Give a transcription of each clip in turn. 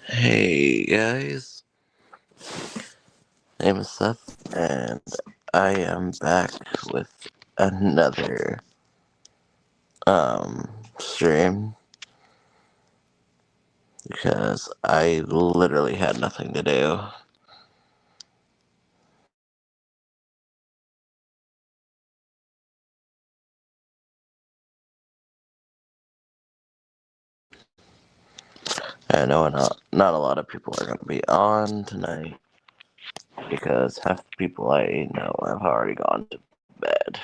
Hey guys, my name is Seth, and I am back with another stream because I literally had nothing to do. I know not a lot of people are going to be on tonight because half the people I know have already gone to bed.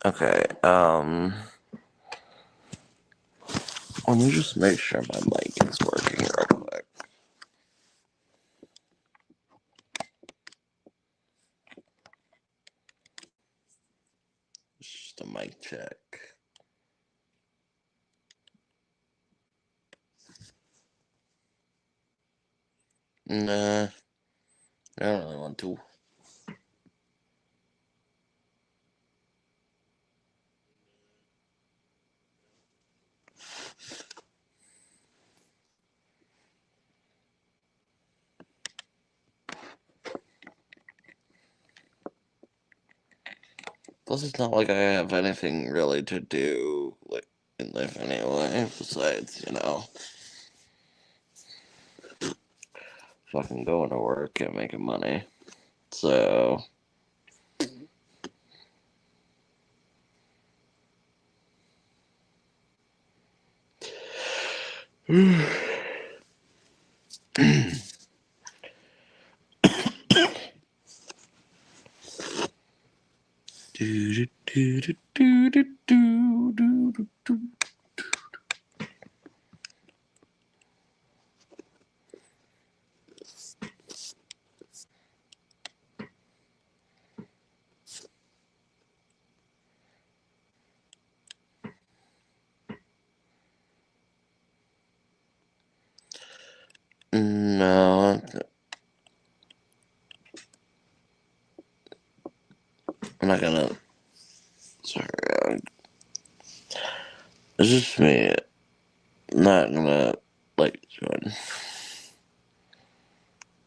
Okay, let me just make sure my mic is working real quick. Just a mic check. Nah, I don't really want to. Plus, it's not like I have anything really to do in life anyway, besides, fucking going to work and making money. So. No, I'm not gonna. Sorry, it's just me. I'm not gonna join.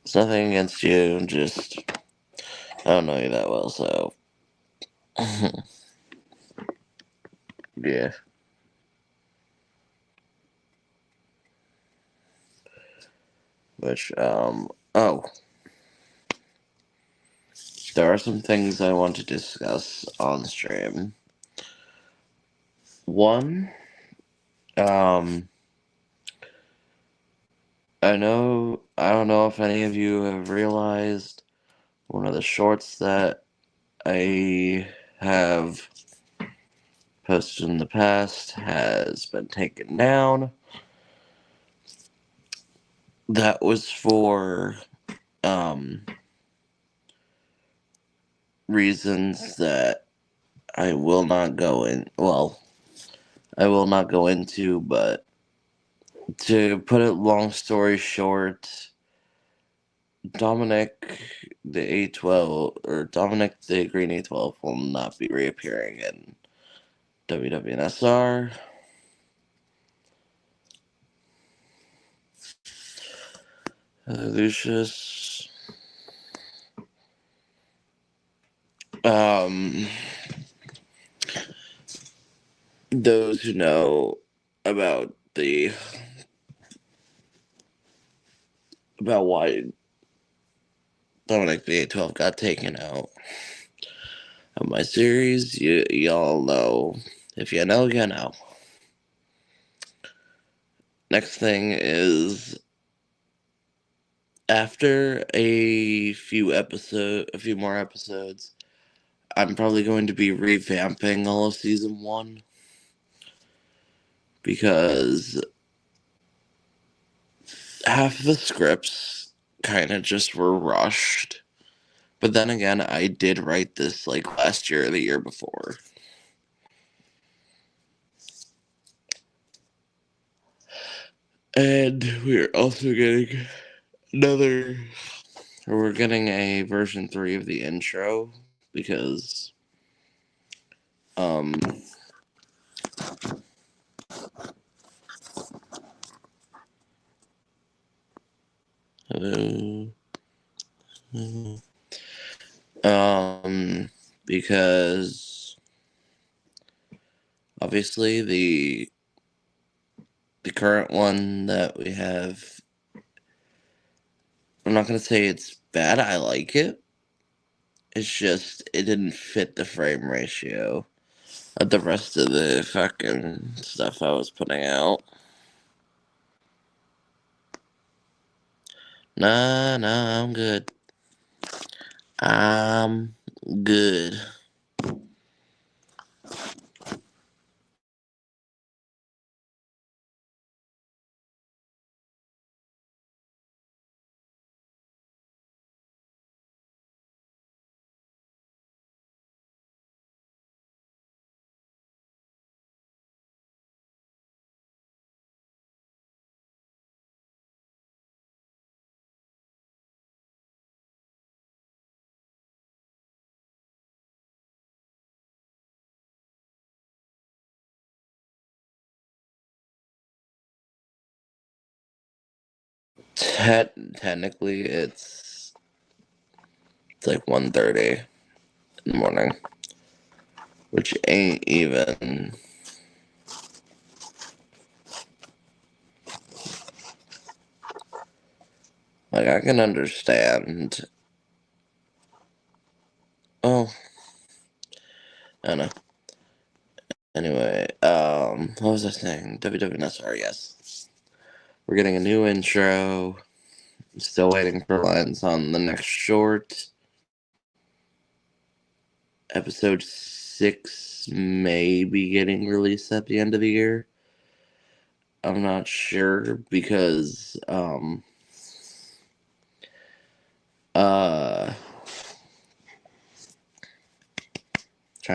It's nothing against you. Just I don't know you that well, so yeah. Which oh, there are some things I want to discuss on stream. One, um, I don't know if any of you have realized one of the shorts that I have posted in the past has been taken down. That was for, reasons that I will not go in, well, I will not go into, but to put it long story short, Dominic the Green A12 will not be reappearing in WW&SR. Lucius. Those who know about why Dominic the A12 got taken out of my series, y'all know. If you know, you know. Next thing is after a few more episodes, I'm probably going to be revamping all of season 1 because half the scripts kind of just were rushed. But then again, I did write this like last year or the year before. And we're also getting we're getting a version 3 of the intro because um hello. Because obviously the current one that we have, I'm not gonna say it's bad, I like it. It's just it didn't fit the frame ratio of the rest of the fucking stuff I was putting out. Nah, I'm good. I'm good. Technically, it's like 1:30 in the morning, which ain't even. Like, I can understand. Oh, I don't know. Anyway, what was I saying? WW&SR, yes. We're getting a new intro. Still waiting for lines on the next short. Episode 6 may be getting released at the end of the year. I'm not sure because, trying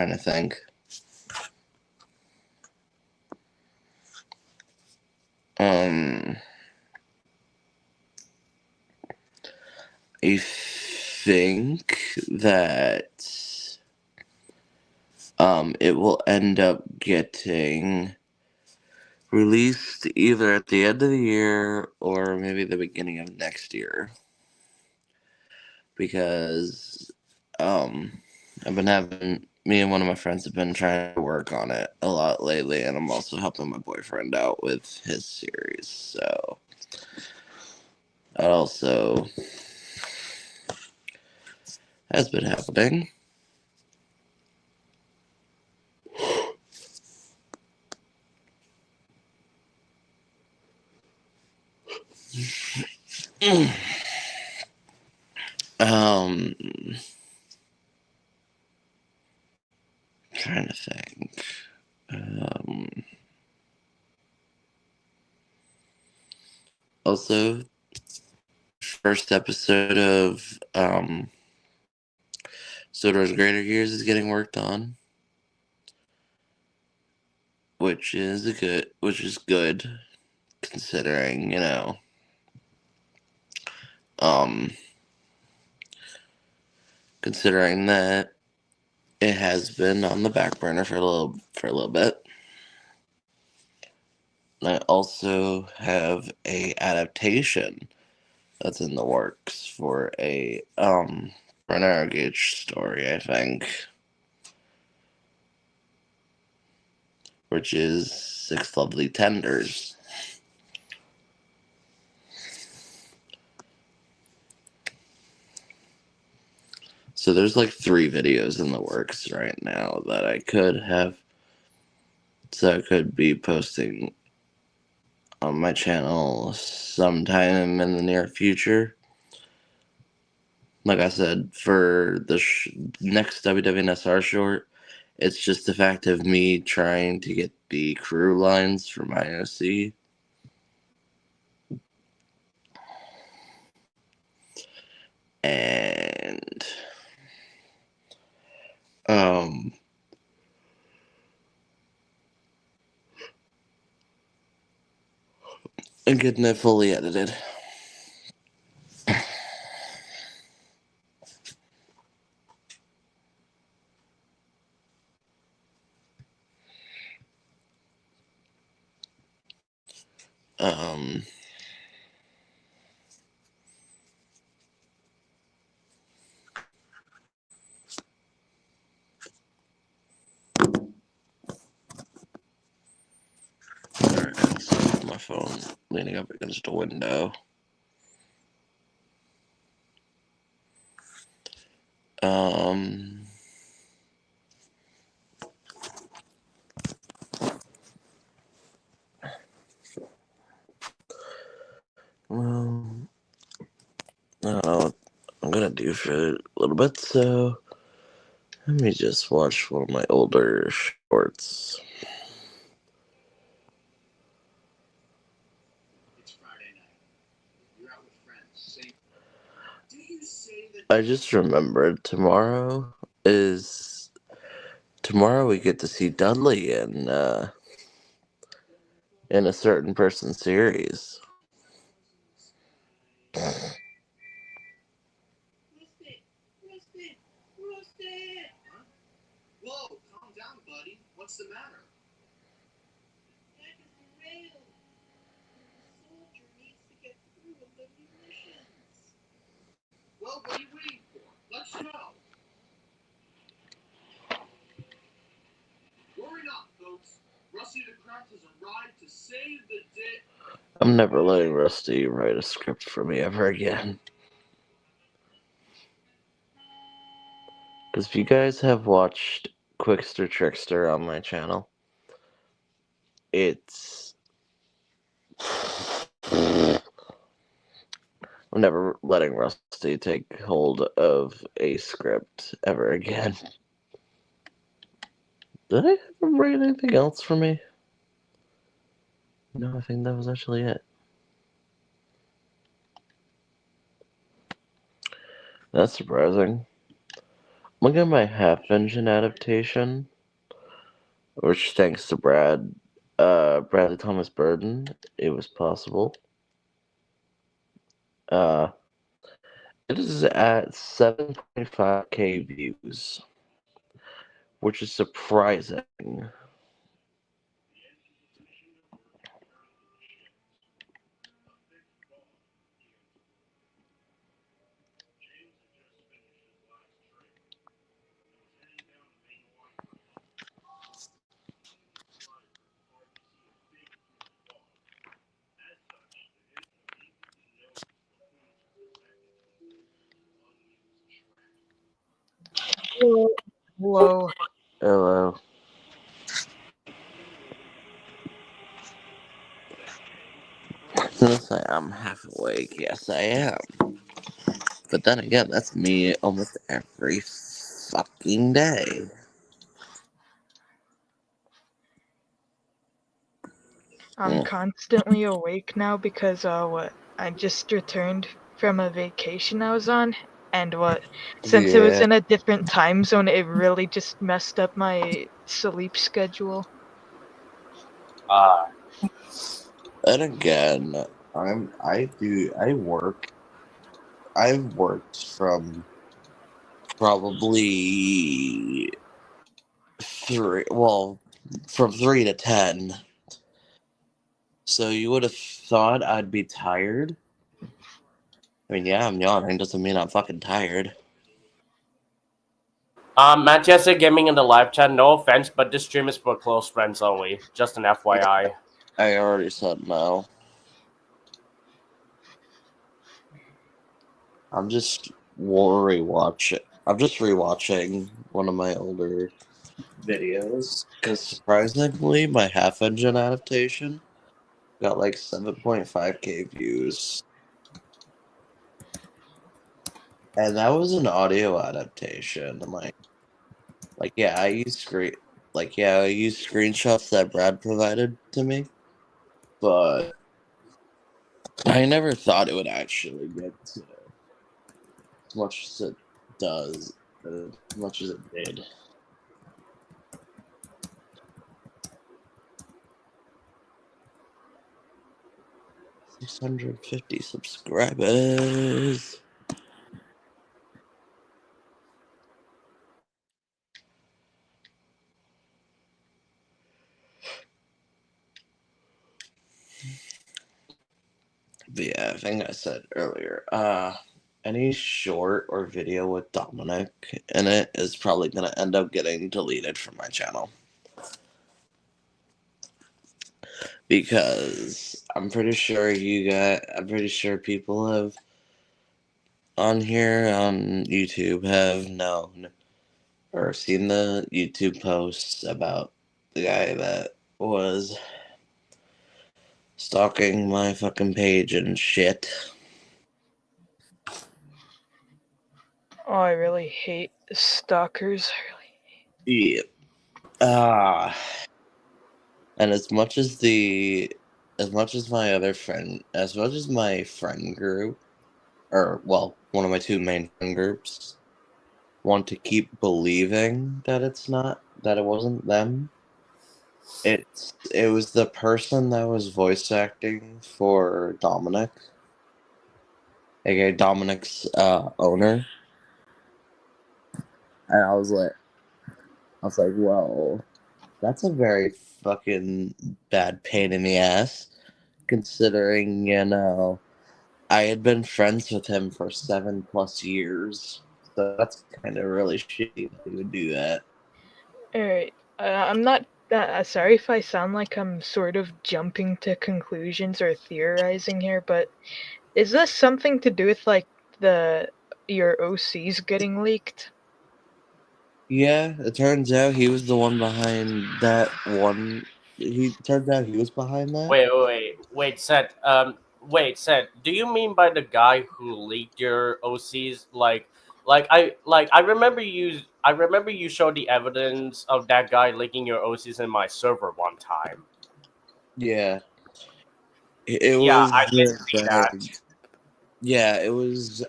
to think. I think that it will end up getting released either at the end of the year or maybe the beginning of next year. Because I've been having me and one of my friends have been trying to work on it a lot lately, and I'm also helping my boyfriend out with his series, so that also has been happening. Trying to think. Also, first episode of Sodar's Greater Gears is getting worked on, which is good considering, considering that it has been on the back burner for a little bit. I also have a adaptation that's in the works for a Renara Gage story, I think, which is Six Lovely Tenders. So there's like 3 videos in the works right now that I could be posting on my channel sometime in the near future. Like I said, for the next WW&SR short, it's just the fact of me trying to get the crew lines for my OC. And and getting it fully edited. Um, Alright, so my phone leaning up against a window. Um, well, I don't know what I'm gonna do for a little bit, so let me just watch one of my older shorts. I just remembered tomorrow we get to see Dudley in a certain person series. Whoa, calm down, buddy. What's the matter? Well, what are you waiting for? Let's go. Worry not, folks. Rusty the Craft has arrived to save the day. I'm never letting Rusty write a script for me ever again. Because if you guys have watched Quickster Trickster on my channel, it's... I'm never letting Rusty take hold of a script ever again. Did I ever write anything else for me? No, I think that was actually it. That's surprising. Look at my half-engine adaptation, which thanks to Bradley Thomas Burden, it was possible. It is at 7.5k views, which is surprising. Hello. Hello. Since I am half awake, yes I am. But then again, that's me almost every fucking day. I'm constantly awake now because I just returned from a vacation I was on, and since it was Yeah. in a different time zone, it really just messed up my sleep schedule. And again, I've worked from probably from 3 to 10. So you would have thought I'd be tired. I mean, yeah, I'm yawning. Doesn't mean I'm fucking tired. Manchester Gaming in the live chat, no offense, but this stream is for close friends only. Just an FYI. I already said no. I'm just rewatching. I'm just rewatching one of my older videos because surprisingly, my half-engine adaptation got like 7.5k views. And that was an audio adaptation. Yeah, I used screenshots that Brad provided to me, but I never thought it would actually get to as much as it does, as much as it did. 650 subscribers. But yeah, I think I said earlier, any short or video with Dominic in it is probably gonna end up getting deleted from my channel. Because I'm pretty sure people have on here on YouTube have known or seen the YouTube posts about the guy that was stalking my fucking page and shit. Oh, I really hate stalkers. Yeah. And as much as my friend group, or well, one of my two main friend groups, want to keep believing that it wasn't them. It was the person that was voice acting for Dominic, aka Dominic's owner, and I was like, well, that's a very fucking bad pain in the ass, considering I had been friends with him for 7+ years, so that's kind of really shitty that he would do that. Alright, I'm not sorry if I sound like I'm sort of jumping to conclusions or theorizing here, but is this something to do with like your OCs getting leaked? Yeah, it turns out he was the one behind that one. He turns out he was behind that. Seth. Do you mean by the guy who leaked your OCs? I remember you. I remember you showed the evidence of that guy leaking your OCs in my server one time. Yeah, it Yeah, was I did the see that. yeah, it was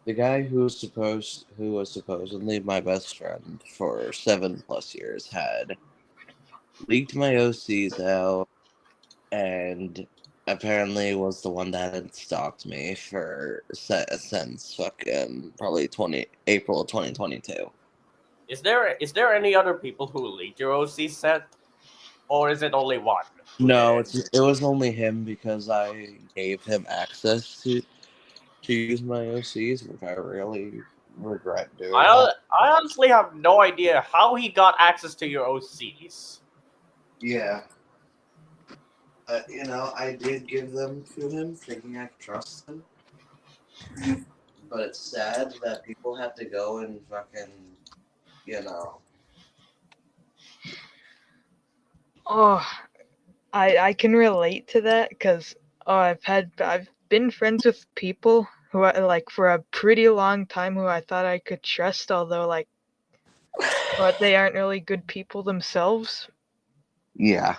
the guy who was supposedly my best friend for 7+ years had leaked my OCs out and apparently was the one that had stalked me since fucking probably 20 April 2022. Is there any other people who leaked your OCs, Seth, or is it only one who did No, it? it was only him because I gave him access to use my OCs, which I really regret doing that. I honestly have no idea how he got access to your OCs. Yeah, I did give them to him, thinking I could trust him. But it's sad that people have to go and fucking, you know. Oh, I can relate to that because I've been friends with people who I like for a pretty long time who I thought I could trust, although like but they aren't really good people themselves. Yeah.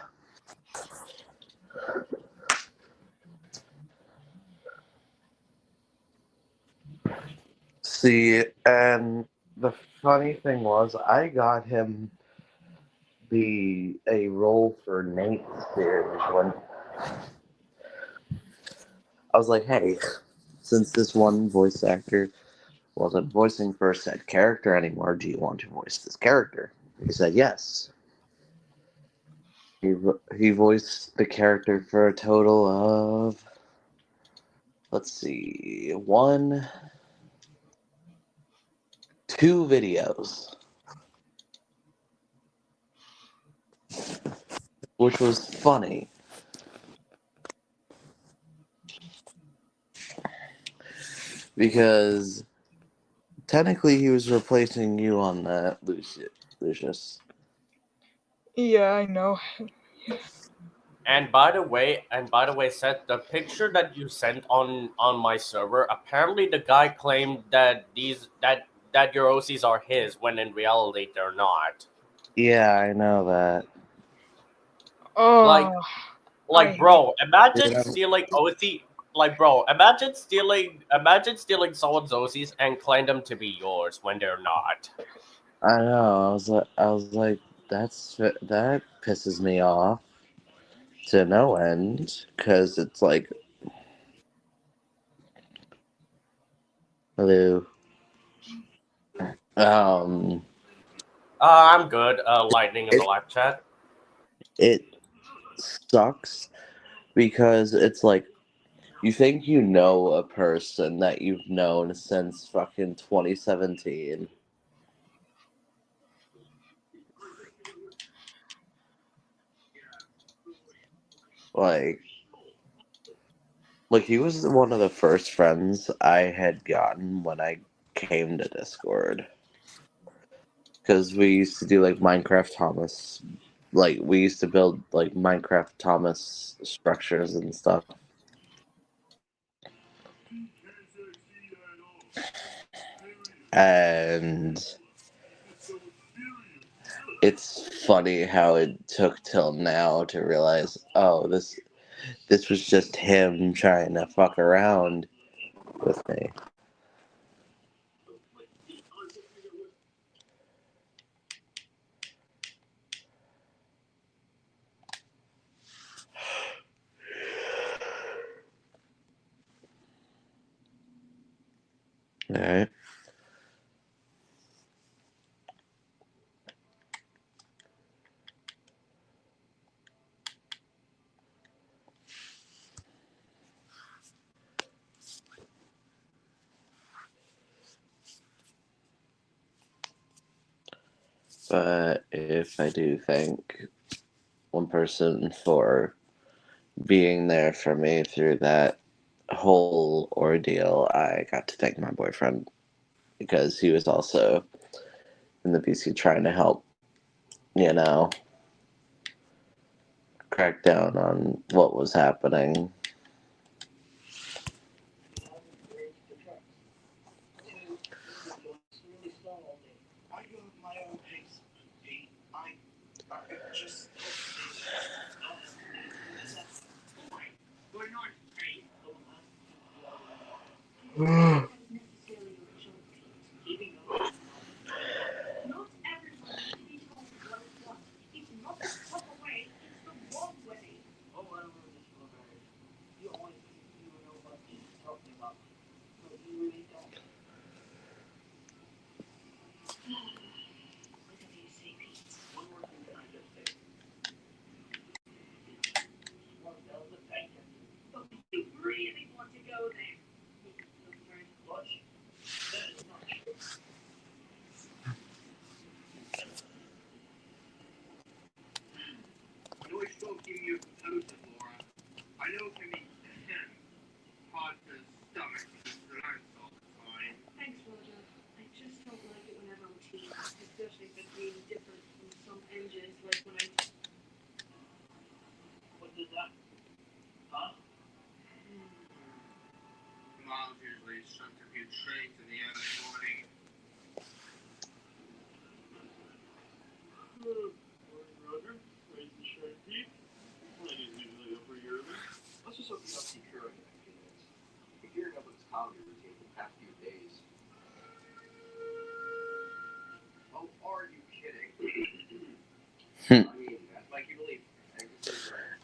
See, and the funny thing was, I got him a role for Nate's series when I was like, hey, since this one voice actor wasn't voicing for said character anymore, do you want to voice this character? He said yes. He voiced the character for a total of, let's see, two videos, which was funny because technically he was replacing you on that, Lucius. Yeah, I know. And by the way, Seth, the picture that you sent on my server, apparently the guy claimed that that your OCs are his, when in reality they're not. Yeah, I know that. Oh, Like, I hate. bro, imagine Dude, I'm, stealing OC. Like, bro, imagine stealing someone's OCs and claim them to be yours when they're not. I know. I was like, that pisses me off to no end because it's like, hello, um, I'm good. Lightning in the it live chat. it sucks because it's like you think you know a person that you've known since fucking 2017, like. Like he was one of the first friends I had gotten when I came to Discord because we used to do like Minecraft Thomas, like we used to build like Minecraft Thomas structures and stuff. And it's funny how it took till now to realize, oh, this was just him trying to fuck around with me. All right, but if I do thank one person for being there for me through that whole ordeal, I got to thank my boyfriend because he was also in the BC trying to help, you know, crack down on what was happening.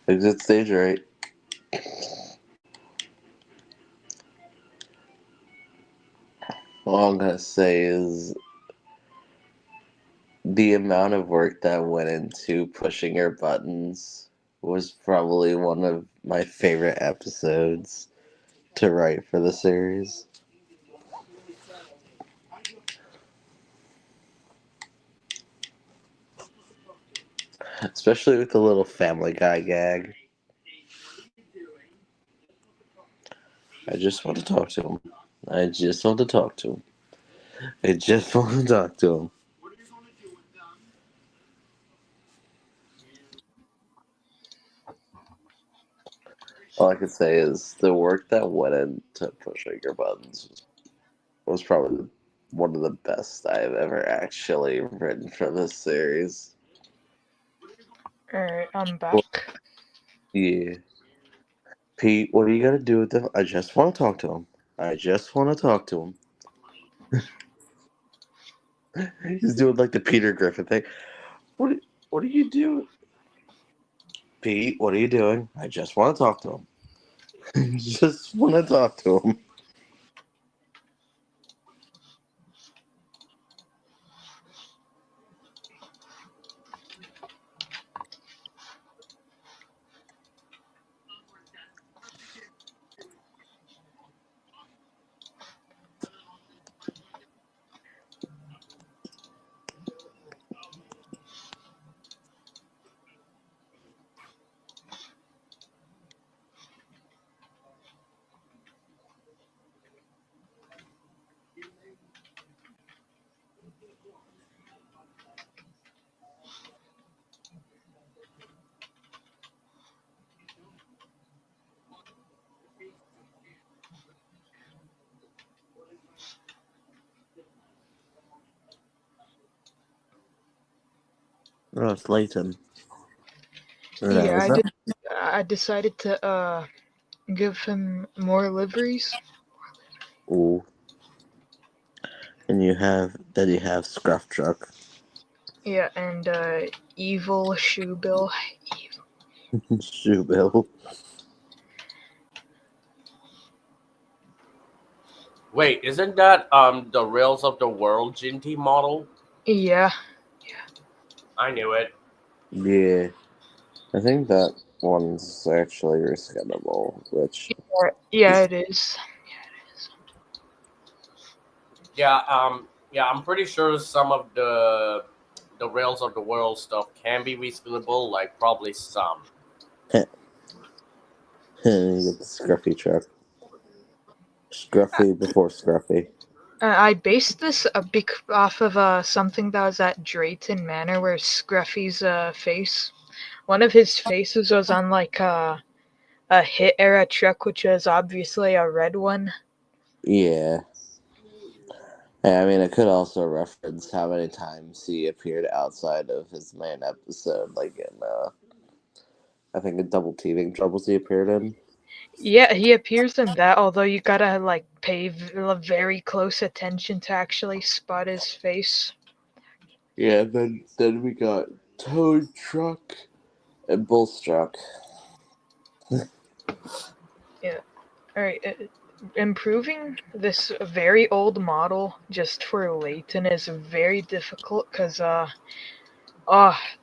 Exit stage right. All I'm gonna say is the amount of work that went into pushing your buttons was probably one of my favorite episodes to write for the series. Especially with the little Family Guy gag. I just want to talk to him. I just want to talk to him. I just want to talk to him. All I could say is the work that went into pushing your buttons was probably one of the best I've ever actually written for this series. Alright, I'm Well, back. yeah. Pete, what are you gonna do with them? I just want to talk to him. I just want to talk to him. He's doing like the Peter Griffin thing. What? What are you doing, Pete? What are you doing? I just want to talk to him. Just want to talk to him. Oh, it's Leighton. Or no, Yeah, is that? I decided to give him more liveries. Ooh. And you have Scruff Truck. Yeah, and evil shoe bill. Shoe Bill. Wait, isn't that the Rails of the World Ginty model? Yeah. I knew it. Yeah. I think that one's actually reskinnable, which Yeah, is it is. Yeah, I'm pretty sure some of the Rails of the World stuff can be reskinnable, like probably some. you get the Scruffy Truck. Scruffy before Scruffy. I based this off of something that was at Drayton Manor, where Scruffy's face, one of his faces was on like a hit era truck, which was obviously a red one. Yeah. I mean, it could also reference how many times he appeared outside of his main episode, like in, I think, in Double Teaming Troubles he appeared in. Yeah, he appears in that, although you gotta like pay very close attention to actually spot his face. Yeah, then we got Toad Truck and Bull's Truck. Yeah. All right. Improving this very old model just for Leighton is very difficult because the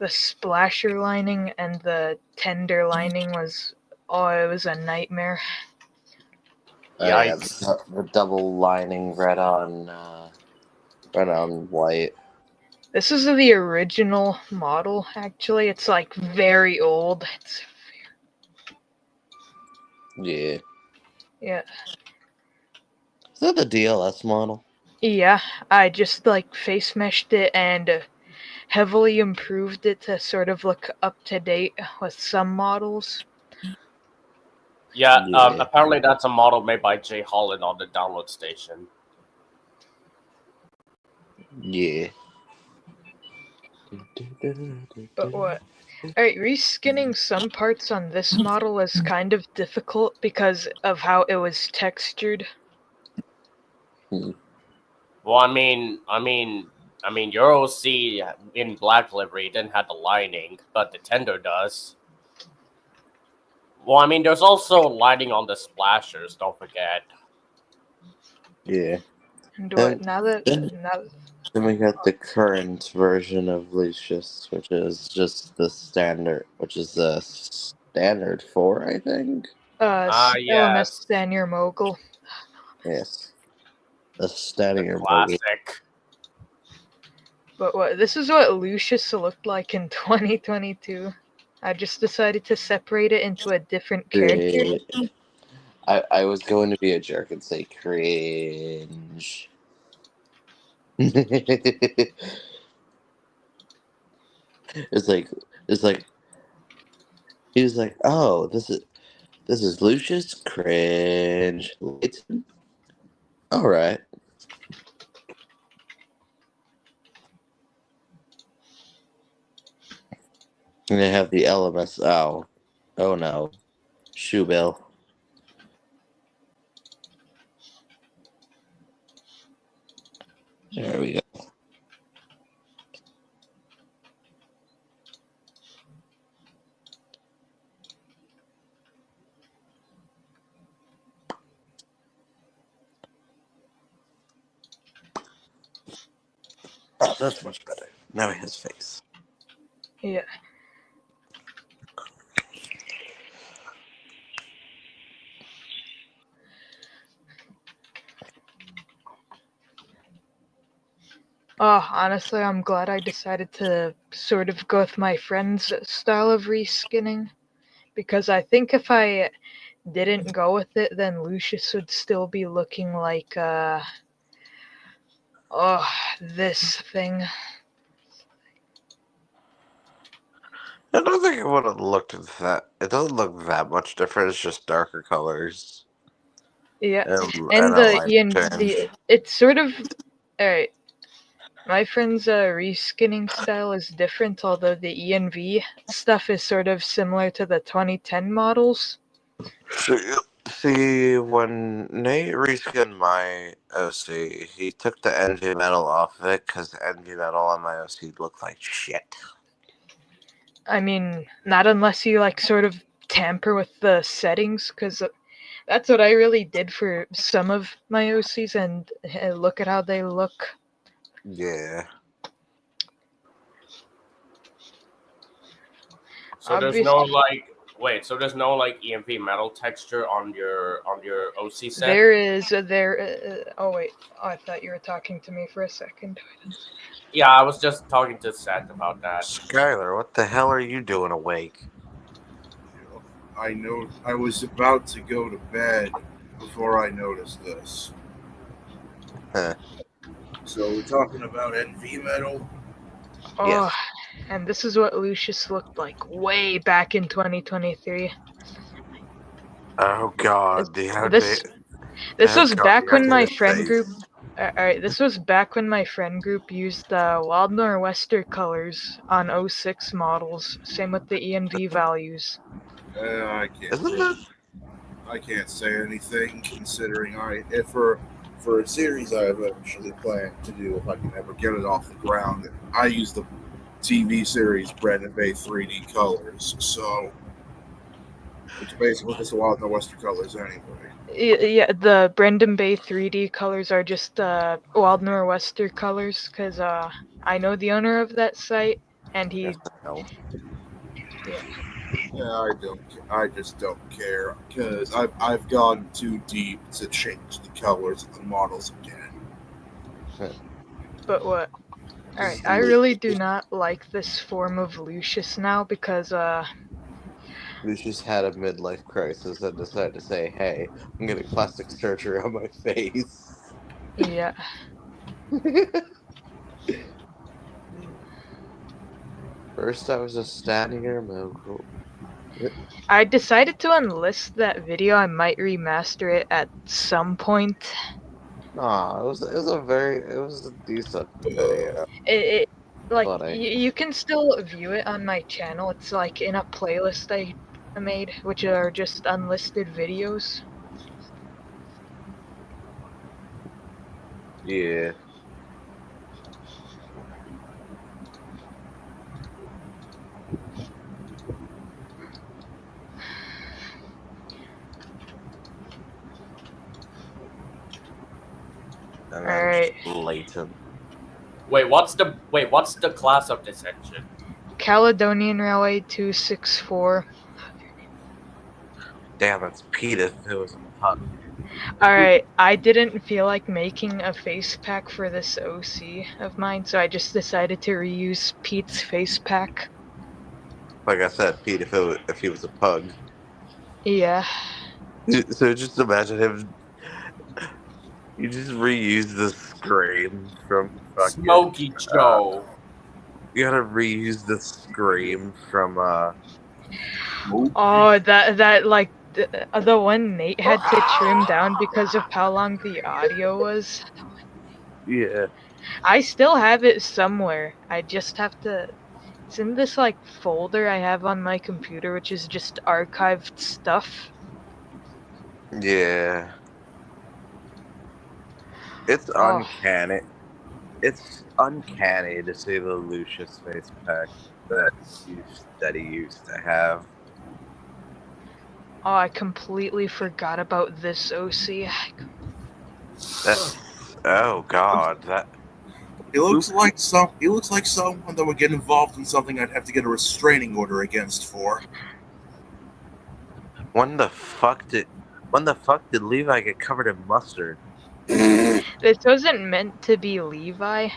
splasher lining and the tender lining was it was a nightmare. Oh yeah, Yikes! the double lining red on white. This is the original model. Actually, it's like very old. Yeah. Yeah. Is that the DLS model? Yeah, I just like face meshed it and heavily improved it to sort of look up to date with some models. Yeah, Yeah. apparently that's a model made by Jay Holland on the download station. Yeah. But what? Alright, reskinning some parts on this model was kind of difficult because of how it was textured. Well, I mean, your OC in black livery didn't have the lining, but the tender does. Well, I mean, there's also lining on the splashers. Don't forget. Yeah. And what? And Now that then now, then we got the current version of Lucius, which is just the standard, which is the standard 4, I think. LMS Yes, Daniel Mogul. Yes. The the standard bogey. classic. But what? This is what Lucius looked like in 2022. I just decided to separate it into a different character. I was going to be a jerk and say cringe. it's like it's like he was like, oh, this is This is Lucius Cringe. Layton. Alright. And they have the LMS. Oh no. Shoe bill. There we go. Oh, that's much better. Now he has face. Yeah. Oh, honestly, I'm glad I decided to sort of go with my friend's style of reskinning. Because I think if I didn't go with it, then Lucius would still be looking like, oh, this thing. I don't think it would have looked that. It doesn't look that much different. It's just darker colors Yeah. and And a the light Ian, change. it's sort of, alright. My friend's reskinning style is different, although the ENV stuff is sort of similar to the 2010 models. See, when Nate reskinned my OC, he took the NV metal off of it because the NV metal on my OC looked like shit. I mean, not unless you like sort of tamper with the settings, because that's what I really did for some of my OCs, and look at how they look. Yeah. So there's no Obviously, like wait, so there's no like EMP metal texture on your OC set? oh wait, oh, I thought you were talking to me for a second. Yeah, I was just talking to Seth about that. Skylar, what the hell are you doing awake? I know I was about to go to bed before I noticed this. Huh. So we're talking about NV metal. Oh, Yes. and this is what Lucius looked like way back in 2023. Oh god, the This this oh was god, back the when my ugly friend group. face. Alright, this was back when my friend group used the Wild Nor'Wester colors on '06 models. Same with the ENV values. I Isn't it? can't say anything considering if for a series I eventually plan to do if I can ever get it off the ground. I use the TV series Brandon Bay 3D colors, so which basically just a lot of the Western colors anyway. Yeah, the Brendan Bay 3D colors are just Wild Nor'Wester colors, because I know the owner of that site, and Yes, he. I know. Yeah. Yeah, I just don't care because I've gone too deep to change the colors of the models again. But what? Alright, Just I really do not like this form of Lucius now because Lucius had a midlife crisis and decided to say, "Hey, I'm getting plastic surgery on my face." yeah. First, I was just standing here, I decided to unlist that video. I might remaster it at some point. Nah, it was a decent video. It like Funny. you can still view it on my channel. It's like in a playlist I made, which are just unlisted videos. Yeah. And then Alright, Leighton. Wait, what's the class of this engine? Caledonian Railway 264. Damn, it's Pete if it was a pug. Alright, I didn't feel like making a face pack for this OC of mine, so I just decided to reuse Pete's face pack. Like I said, Pete if he was a pug. Yeah. So just imagine him. You just reuse the scream from fucking. Smokey Joe. You gotta reuse the scream from Oh, that like The one Nate had to trim down because of how long the audio was. Yeah. I still have it somewhere. I just have to. It's in this like folder I have on my computer, which is just archived stuff. Yeah. It's Oh, uncanny. It's uncanny to see the Lucius face pack that he used to have. oh, I completely forgot about this OC. That's oh god, that He looks like someone that would get involved in something I'd have to get a restraining order against for. when the fuck did Levi get covered in mustard? This wasn't meant to be Levi.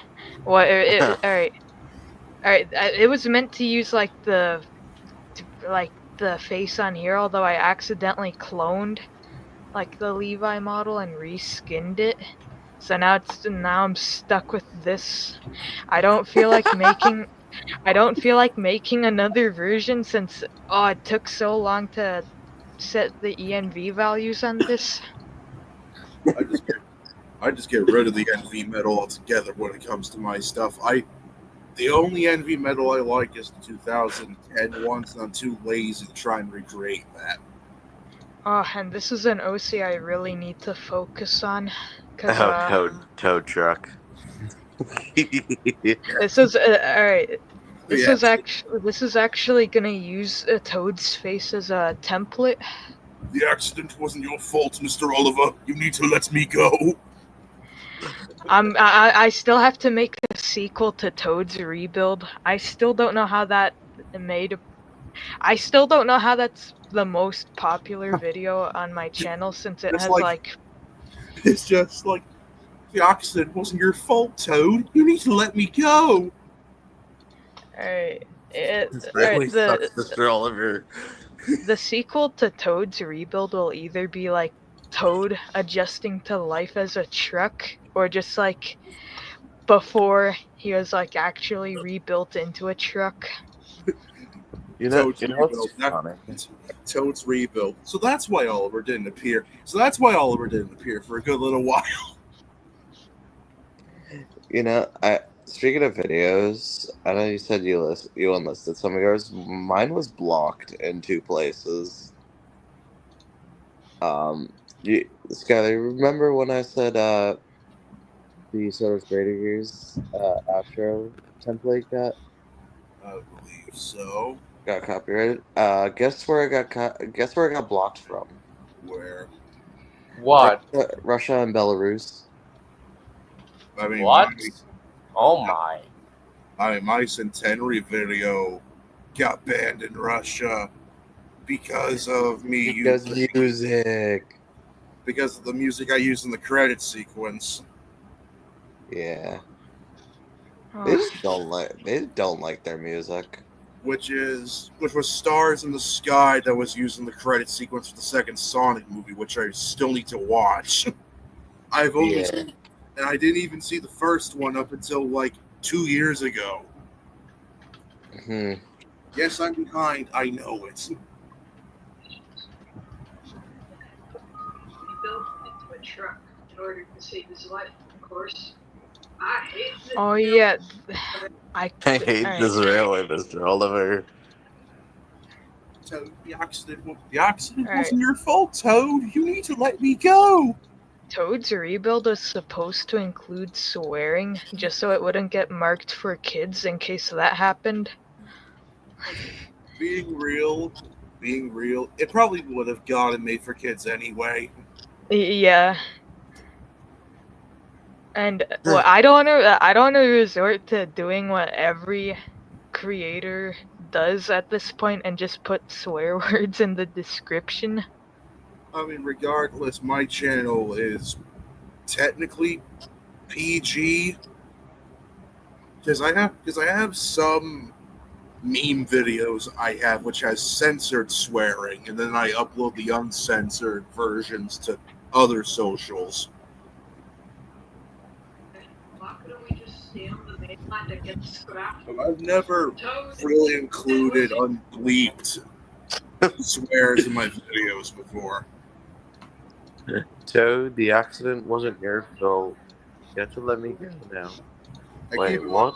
What? All right, all right. It was meant to use like the face on here, although I accidentally cloned like the Levi model and reskinned it. So now I'm stuck with this. I don't feel like making another version since it took so long to set the ENV values on this. I just get rid of the NV metal altogether when it comes to my stuff. The only NV metal I like is the 2010 ones, and I'm too lazy to try and recreate that. Oh, and this is an OC I really need to focus on, cause Tow truck. this is alright. This is actually gonna use a Toad's face as a template. The accident wasn't your fault, Mr. Oliver. You need to let me go. I still have to make a sequel to Toad's Rebuild. I still don't know how that's the most popular video on my channel since it It's has like- It's just like, the accident wasn't your fault, Toad. You need to let me go. alright. This really sucks, Mr. Oliver. The sequel to Toad's Rebuild will either be like Toad adjusting to life as a truck, or just like before he was like actually rebuilt into a truck. Toad's what's Rebuild. funny? Toad's Rebuild. So that's why Oliver didn't appear. For a good little while. Speaking of videos, I know you said you unlisted some of yours. Mine was blocked in 2 places. Skyler, remember when I said the Soda's Greater Gears outro template I believe so. got copyrighted? Guess where it got blocked from? Where? What? Russia and Belarus. I mean, What? Oh my. my Centenary video got banned in Russia because of me Because music. because of the music I used in the credit sequence. Yeah. They Oh, just don't like their music. Which was Stars in the Sky that was used in the credit sequence for the second Sonic movie, which I still need to watch. I've only seen, and I didn't even see the first one up until like 2 years ago. Yes, I'm behind. I know it. Built into a truck in order to save his life, of course. I hate this. oh yeah. I hate this railway, Mr. Oliver. Toad, the accident wasn't Alright. your fault, Toad. You need to let me go. Toad's Rebuild was supposed to include swearing, just so it wouldn't get marked for kids in case that happened. Being real, it probably would have gotten made for kids anyway. Yeah. And well, I don't want to resort to doing what every creator does at this point and just put swear words in the description. I mean, regardless, my channel is technically PG because I have some meme videos I have which has censored swearing, and then I upload the uncensored versions to other socials. Why couldn't we just stay on the mainland and get scrapped? But I've never Toad, really included unbleeped swears in my videos before. Toad, the accident wasn't your fault. You have to let me go now. And keep Wait, in mind, what?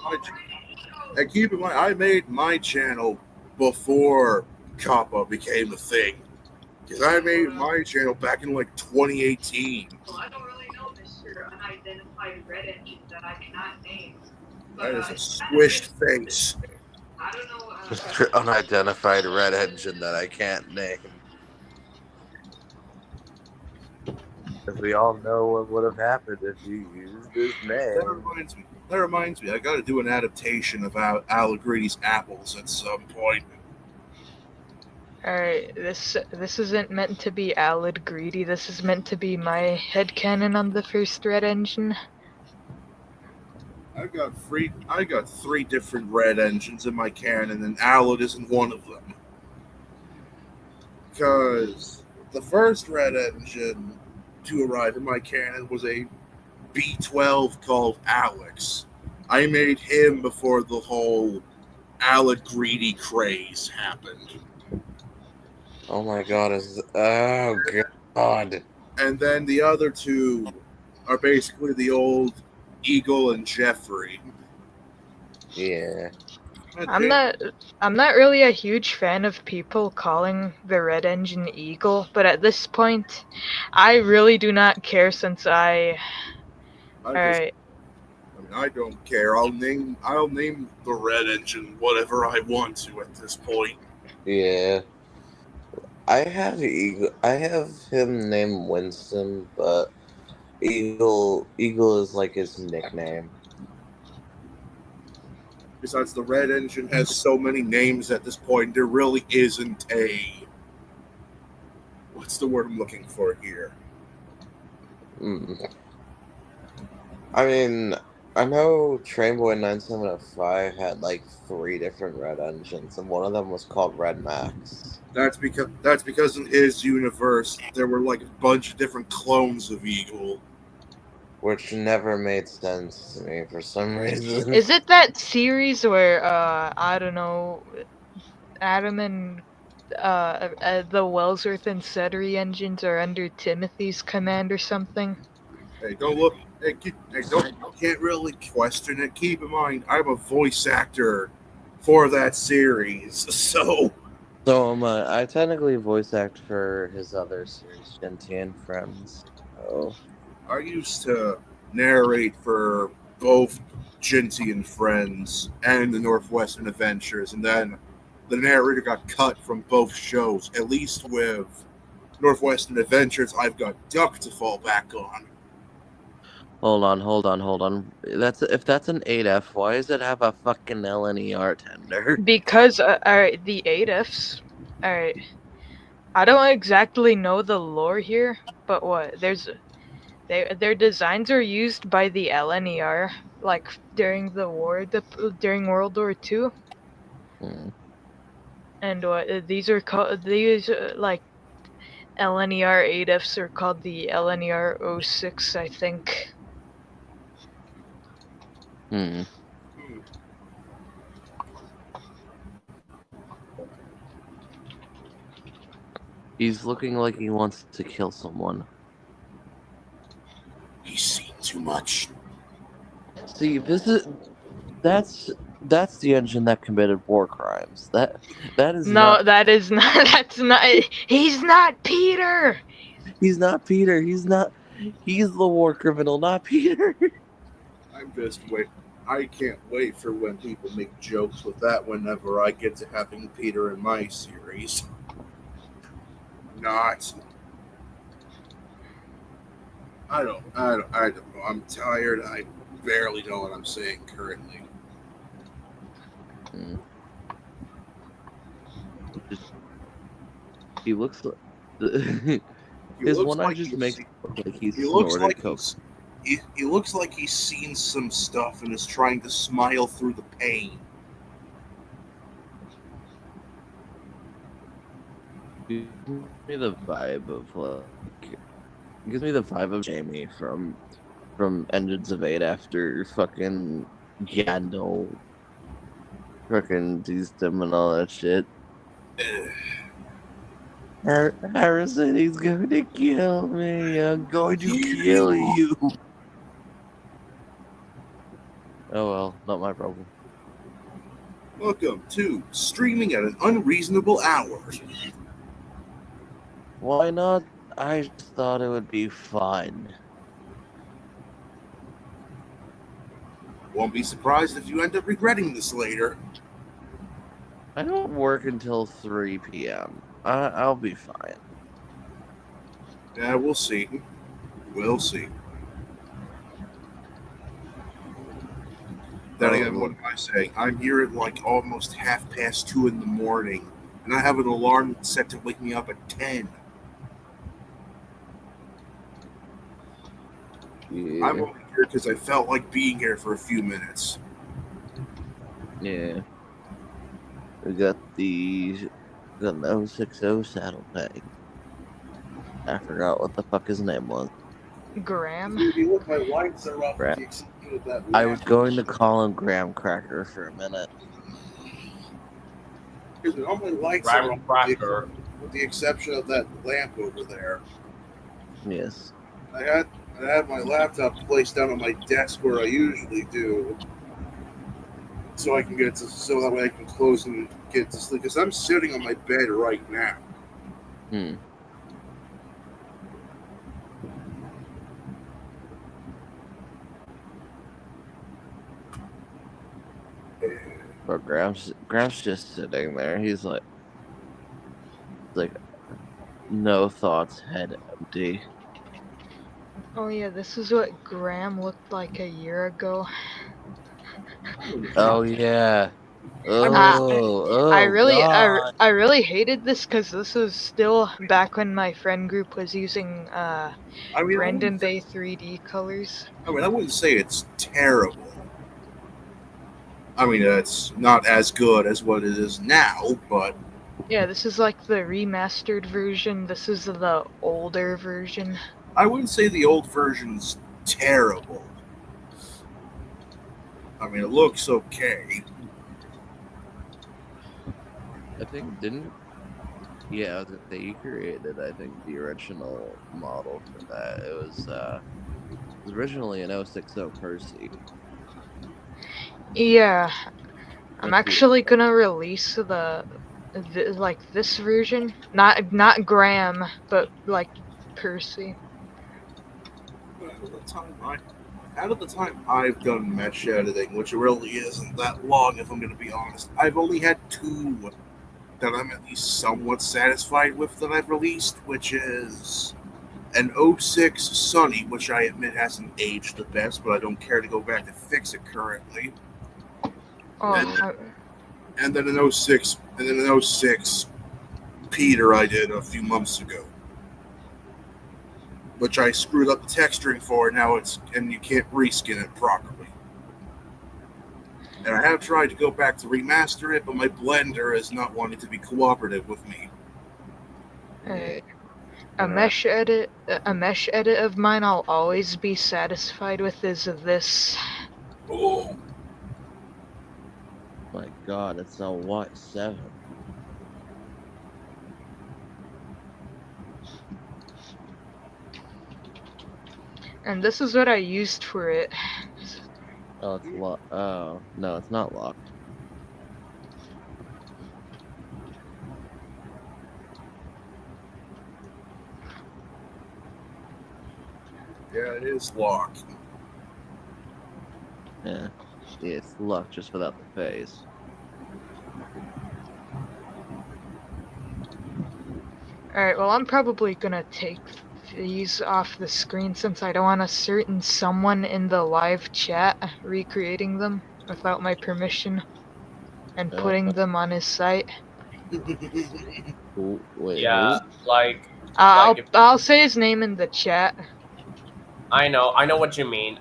I made my channel before Kappa became a thing. Because I made my channel back in like 2018. Well, I don't really know Mr. Unidentified Red Engine that I cannot name. That But is a he's kind of squished good. face. I don't know. Mr. Unidentified Red Engine that I can't name. Because we all know what would have happened if you used his That name. reminds me. That reminds me. I got to do an adaptation of Allegridi's Apples at some point. Alright, this isn't meant to be Alid Greedy, this is meant to be my headcanon on the first Red Engine. I got three different red engines in my canon, and Alad isn't one of them. Because the first red engine to arrive in my canon was a B12 called Alex. I made him before the whole Alad Greedy craze happened. Oh my god, oh god. And then the other two are basically the old Eagle and Jeffrey. Yeah. I'm not really a huge fan of people calling the Red Engine Eagle, but at this point, I really do not care since Alright, I don't care. I'll name the red engine whatever I want to at this point. Yeah. I have him named Winston, but Eagle is like his nickname. Besides, the red engine has so many names at this point. There really isn't a what's the word I'm looking for here? Mm. I mean, I know Trainboy 9705 had like 3 different red engines, and one of them was called Red Max. That's because in his universe there were like a bunch of different clones of Eagle. Which never made sense to me for some reason. is it that series where, I don't know, Adam and the Wellsworth and Suttery engines are under Timothy's command or something? Hey, don't look. Don't can't really question it. Keep in mind, I'm a voice actor for that series, so So I technically voice act for his other series, Genty and Friends. So I used to narrate for both Jinty and Friends and the Northwestern Adventures, and then the narrator got cut from both shows. At least with Northwestern Adventures, I've got Duck to fall back on. hold on. If that's an 8F, why does it have a fucking LNER tender? Because, alright, the 8Fs, alright, I don't exactly know the lore here, but their designs are used by the LNER, like during the war, during World War II, Hmm. and these are called like LNER 8Fs are called the LNER 06, I think. Hmm. Hmm. He's looking like he wants to kill someone. He's seen too much. See, that's the engine that committed war crimes. That is No, not. that is not. That's not. He's not Peter. He's not Peter. He's not. He's the war criminal, not Peter. I'm just wait. I can't wait for when people make jokes with that whenever I get to having Peter in my series. Not. I don't know. I'm tired. I barely know what I'm saying currently. Hmm. He looks like. He His looks one eye like just he's, makes it look like he's he looks snorted like coke. he looks like he's seen some stuff and is trying to smile through the pain. Gives me the vibe of gives me the vibe of Jamie from Engines of Eight after fucking fucking teased him and all that shit. Harrison, he's going to kill me. I'm going to kill you. Oh well, not my problem. Welcome to streaming at an unreasonable hour. Why not? I just thought it would be fun. Won't be surprised if you end up regretting this later. I don't work until 3 p.m. I'll be fine. Yeah, we'll see. We'll see. Then again, what am I saying? I'm here at like almost 2:30 in the morning, and I have an alarm set to wake me up at 10. Yeah. I'm only here because I felt like being here for a few minutes. Yeah. We got an 060 saddlebag. I forgot what the fuck his name was. Graham. Look, my lights are up. Graham. I was going to call him Graham Cracker for a minute. All my lights Graham are up, Cracker. with the exception of that lamp over there. Yes. I had my laptop placed down on my desk where I usually do, so I can so that way I can close and get to sleep. Because I'm sitting on my bed right now. But Graham's just sitting there. He's like no thoughts, head empty. Oh yeah, this is what Graham looked like a year ago. Oh yeah. Oh, I God. really hated this because this was still back when my friend group was using Brendan Bay 3D colors. I wouldn't say it's terrible. I mean, it's not as good as what it is now, but Yeah, this is like the remastered version. This is the older version. I wouldn't say the old version's terrible. I mean, it looks okay. I think yeah, that you created, I think, the original model for that. It was originally an 060 Percy. Yeah, I'm actually gonna release like this version, not Graham, but like Percy. Out of the time I've done mesh editing, which really isn't that long, if I'm going to be honest, I've only had 2 that I'm at least somewhat satisfied with that I've released, which is an 06 Sunny, which I admit hasn't aged the best, but I don't care to go back to fix it currently. And then an 06, and then an 06 Peter I did a few months ago, which I screwed up the texturing for. Now and you can't reskin it properly. And I have tried to go back to remaster it, but my blender is not wanting to be cooperative with me. A mesh edit of mine I'll always be satisfied with is this. Oh my God, it's a what 7? And this is what I used for it. Oh, it's locked. Oh, no, it's not locked. yeah, it is locked. Yeah, it's locked just without the face. Alright, well I'm probably gonna take these off the screen since I don't want a certain someone in the live chat recreating them without my permission and putting them on his site. Wait, Yeah, like I'll say his name in the chat. I know what you mean.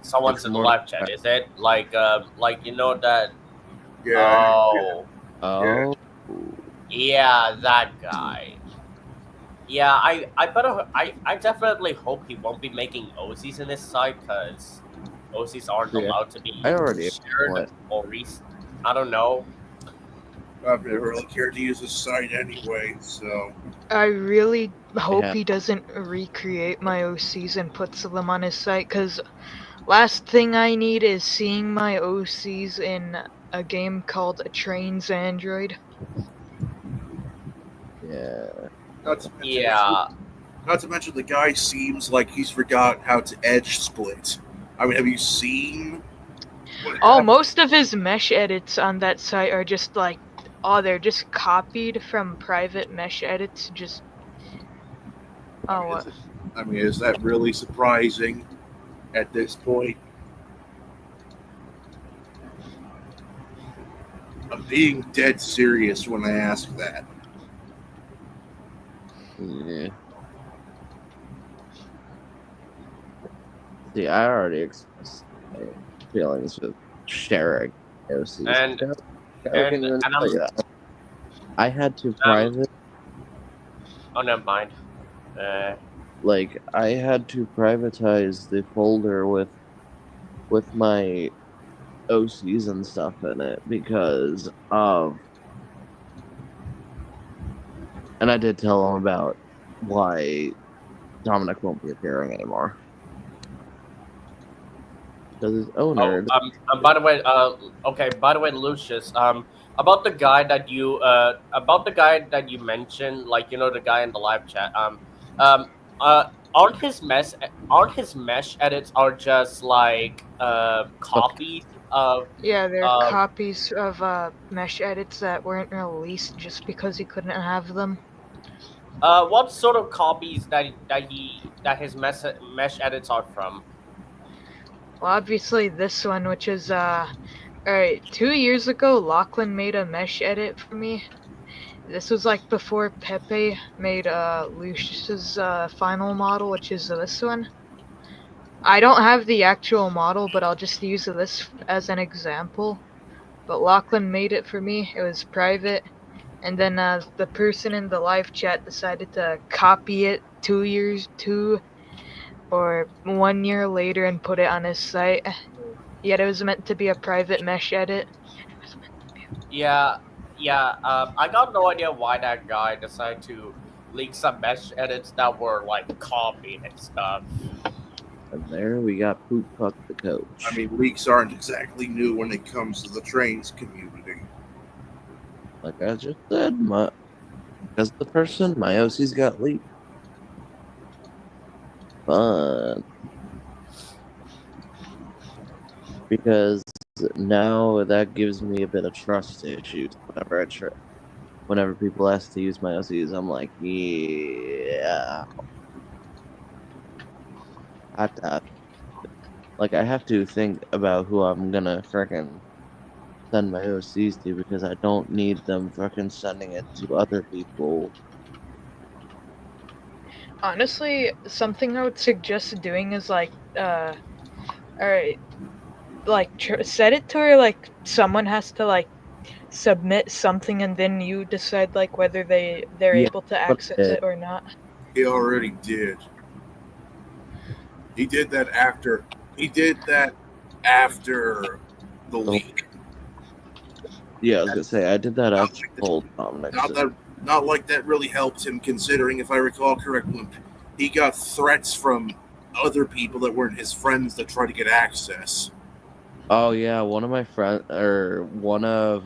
Someone's in the live chat. Is it like you know that? Yeah. Oh. Yeah, that guy. Yeah, I definitely hope he won't be making OCs in his site because OCs aren't allowed to be shared or I don't know. I've never really cared to use this site anyway, so I really hope Yeah. he doesn't recreate my OCs and puts them on his site, because last thing I need is seeing my OCs in a game called Trains Android. Yeah. not to mention Yeah, not to mention the guy seems like he's forgot how to edge split. I mean, have you seen what Oh, happened? most of his mesh edits on that site are just like, oh, they're just copied from private mesh edits. Just, I oh, mean, what? is that really surprising at this point? I'm being dead serious when I ask that. Yeah. See, I already expressed my feelings with sharing OCs. and I can even and tell you that. I had to um private, oh, never mind. I had to privatize the folder with my OCs and stuff in it because of, and I did tell him about why Dominic won't be appearing anymore because his Oh, owner. by the way, okay. By the way, Lucius, about the guy that you mentioned, like the guy in the live chat, um, aren't his mesh edits are just like copies of, Yeah, they're uh, copies of mesh edits that weren't released just because he couldn't have them. what sort of copies that his mesh edits are from? Well, obviously this one, which is alright, 2 years ago, Lachlan made a mesh edit for me. This was like before Pepe made Lucius's final model, which is this one. I don't have the actual model, but I'll just use this as an example. But Lachlan made it for me. It was private. And then the person in the live chat decided to copy it 2 or 1 year later and put it on his site. Yet it was meant to be a private mesh edit. Yeah, yeah. I got no idea why that guy decided to leak some mesh edits that were like copied and stuff. And there we got Poop Puck the I coach. mean, leaks aren't exactly new when it comes to the trains community. Like I just said, because the person, my OC's got leaked. Fun. Because now that gives me a bit of trust issues whenever people ask to use my OCs. I'm like, yeah, I have to, I have to think about who I'm gonna frickin' send my OCs to because I don't need them frickin' sending it to other people. Honestly, something I would suggest doing is like, alright, like set it to where like someone has to like submit something and then you decide like whether they're Yeah, able to but access it or not. He already did. He did that after. He did that after the leak. yeah, I was gonna say I did that Not after like the whole Dominic Not that, not like that really helped him, considering, if I recall correctly, he got threats from other people that weren't his friends that tried to get access. Oh yeah, one of my friends or one of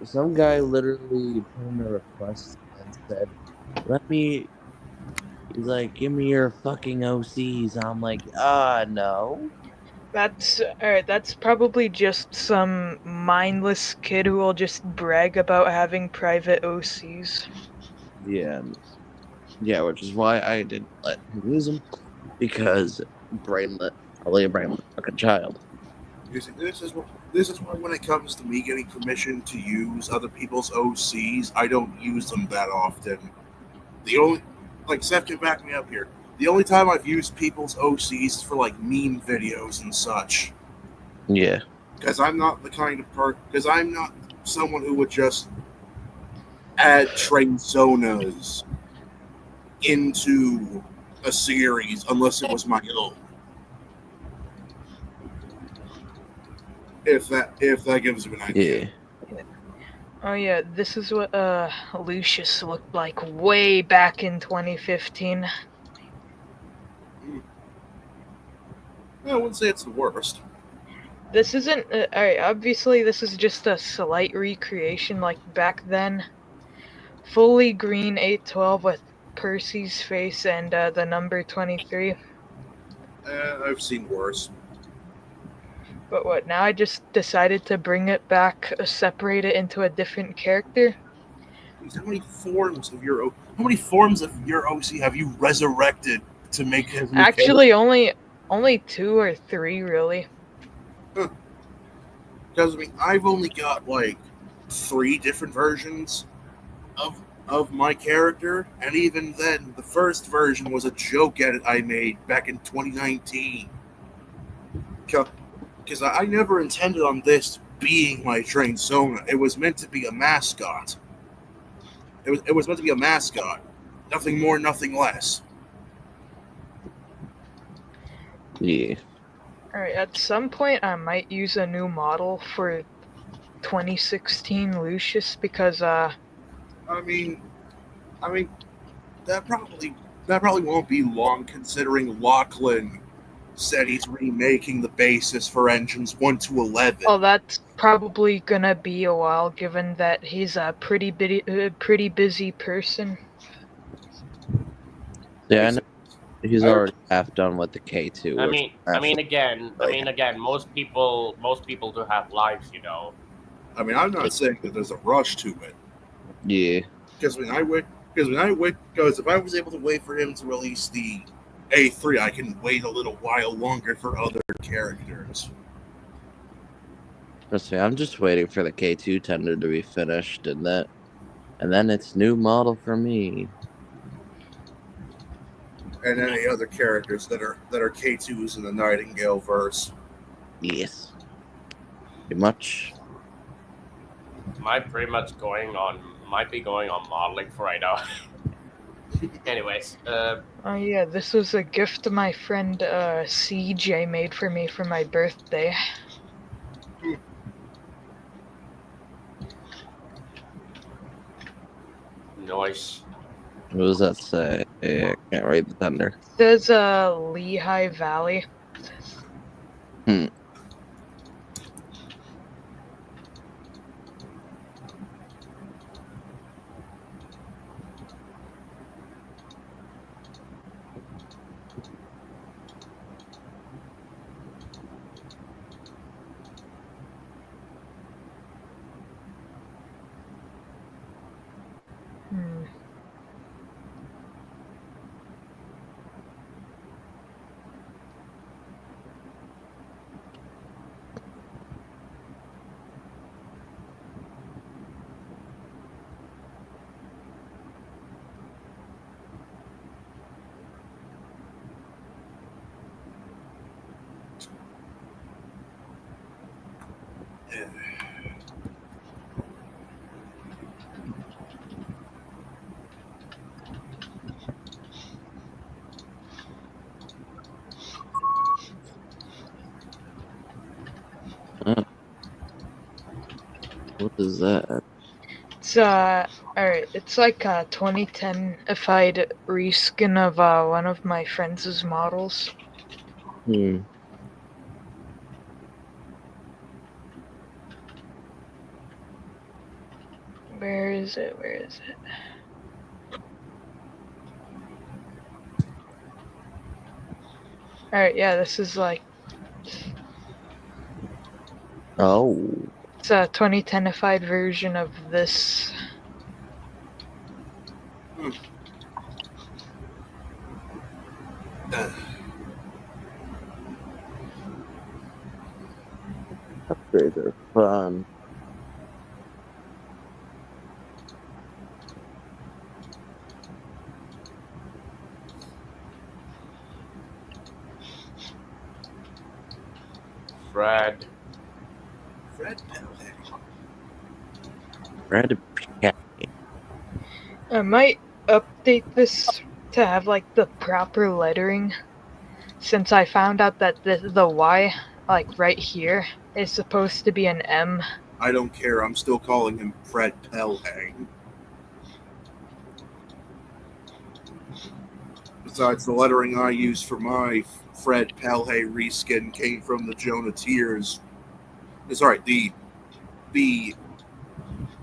some guy literally put in a request and said, "Let me." He's like, "Give me your fucking OCs." I'm like, no. That's alright, that's probably just some mindless kid who will just brag about having private OCs. Yeah, yeah, which is why I didn't let him use them because brainlet, probably a brainlet fucking child. This is why when it comes to me getting permission to use other people's OCs, I don't use them that often. The only, like, Seth can back me up here. The only time I've used people's OCs is for like meme videos and such. Yeah, Because I'm not the kind of because I'm not someone who would just add train zonas into a series unless it was my own. if that gives you an idea. Yeah. Oh yeah, this is what Lucius looked like way back in 2015. I wouldn't say it's the worst. This isn't alright, obviously this is just a slight recreation like back then. Fully green 812 with Percy's face and the number 23. I've seen worse. But what, now I just decided to bring it back, separate it into a different character? How many forms of your OC have you resurrected to make his new character? Actually, only 2 or 3, really. Because I mean, I've only got like 3 different versions of my character, and even then, the first version was a joke edit I made back in 2019. Because I never intended on this being my trained Sona. It was meant to be a mascot. It was meant to be a mascot. Nothing more, nothing less. Yeah. Alright, at some point I might use a new model for 2016 Lucius because I mean, that probably won't be long, considering Lachlan said he's remaking the basis for engines 1 to 11. well, that's probably gonna be a while given that he's a pretty busy person. Yeah, I know he's already half done with the K2. I which mean, actually again, most people do have lives, you know. I mean, I'm not saying that there's a rush to it. Yeah. Because if I was able to wait for him to release the A3, I can wait a little while longer for other characters. Trust me, I'm just waiting for the K2 tender to be finished, and then it's new model for me. And any other characters that are K2s in the Nightingale verse. Yes. Pretty much. Might be going on modeling for right now. Anyways, Oh yeah, this was a gift my friend CJ made for me for my birthday. noise. What does that say? I can't read the thunder. It says Lehigh Valley. What is that? It's alright, it's like a 2010-ified reskin of one of my friends' models. Hmm. Where is it? Alright, yeah, this is like... Oh. It's a 2010-ified version of this. Upgrades are fun. Fred. Red I might update this to have like the proper lettering, since I found out that the Y, like right here, is supposed to be an M. I don't care. I'm still calling him Fred Pelhang. Besides, the lettering I used for my Fred Pelhay reskin came from the Jonateers. Sorry, the the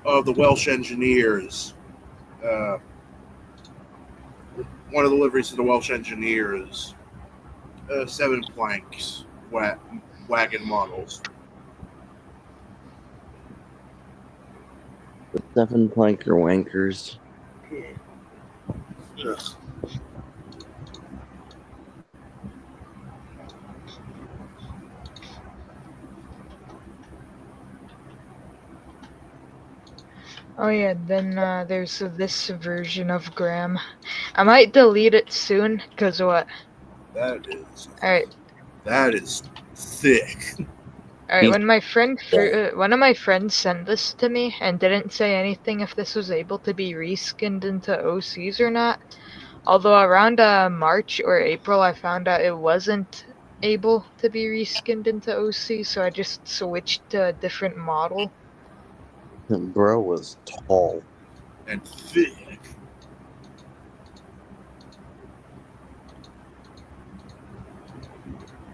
Welsh engineers. Uh, one of the liveries of the Welsh engineers. 7 planks, wagon models. The 7 planker wankers. Ugh. Oh yeah, then there's this version of Graham. I might delete it soon, cause what? That is Alright, that is thick. alright. He's When my friend, dead. one of my friends sent this to me and didn't say anything if this was able to be reskinned into OCs or not. Although around March or April, I found out it wasn't able to be reskinned into OC, so I just switched to a different model. Bro was tall. And thick.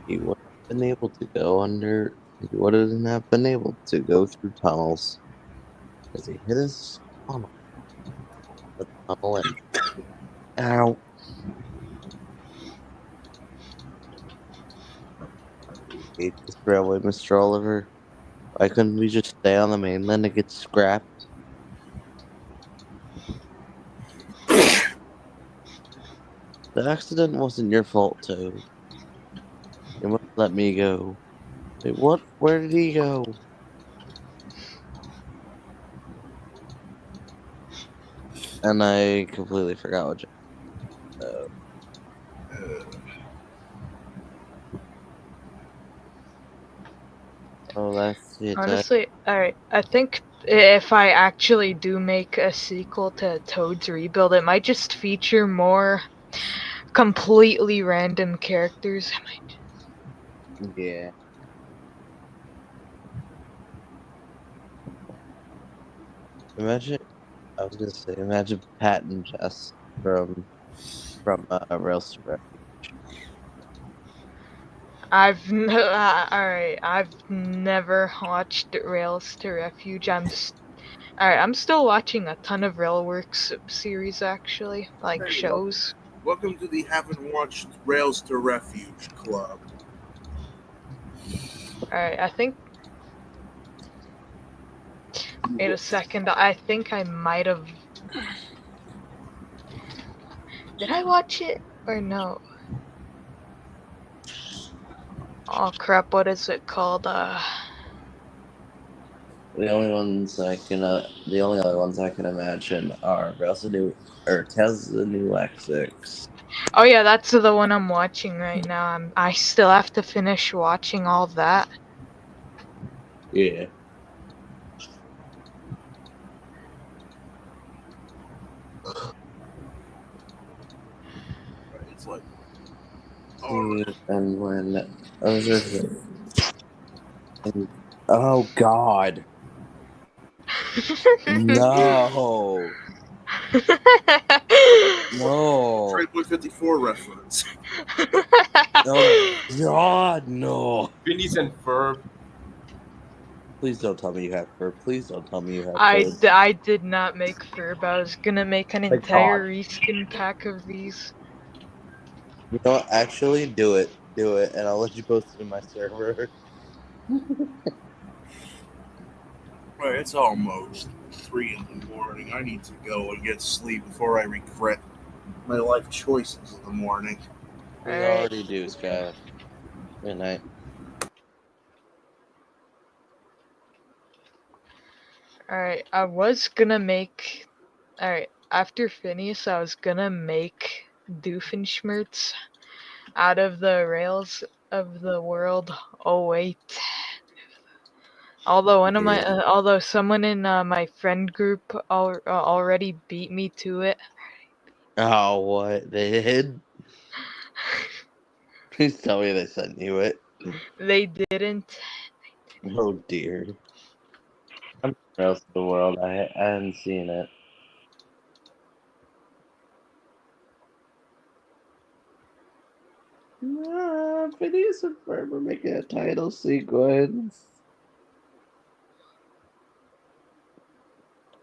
He wouldn't have been able to go under. He wouldn't have been able to go through tunnels because he hit his funnel. The tunnel and ow. Hate this railway, Mr. Oliver. Why couldn't we just stay on the mainland and get scrapped? The accident wasn't your fault, Toad. You must let me go. Wait, what? Where did he go? And I completely forgot what. Uh, Oh, that's it. Honestly, alright, I think if I actually do make a sequel to Toad's Rebuild, it might just feature more completely random characters. Yeah. Imagine. I was gonna say, imagine Pat and Jess from Rails to Refuge. Alright, I've never watched Rails to Refuge. I'm still watching a ton of Railworks series actually, like hey, shows. welcome to the Haven't Watched Rails to Refuge Club. Alright, I think. Wait a second, I think I might have. Did I watch it or no? Oh crap! What is it called? The only other ones I can imagine are Rails to New or Tales of the New X6. Oh yeah, that's the one I'm watching right now. I still have to finish watching all that. Yeah. It's like, And when I was just oh God, no, no, Trade Boy 54 reference. oh God, no! Phineas and Ferb. Please don't tell me you have fur. Please don't tell me you have I, fur. d- I did not make Furb. I was gonna make an My God. entire reskin pack of these. You know what? Actually, do it. Do it, and I'll let you post it in my server. Right, it's almost 3 in the morning. I need to go and get sleep before I regret my life choices in the morning. We Alright. already do, Scott. Good night. Alright, I was gonna make. Alright, after Phineas, I was gonna make Doofenshmirtz out of the rails of the world. Oh, wait. Although someone in my friend group already beat me to it. Oh, what they did? Please tell me they sent you it. They didn't. Oh dear. I'm from the rest of the world. I hadn't seen it. Nah, Phineas and Ferb are making a title sequence.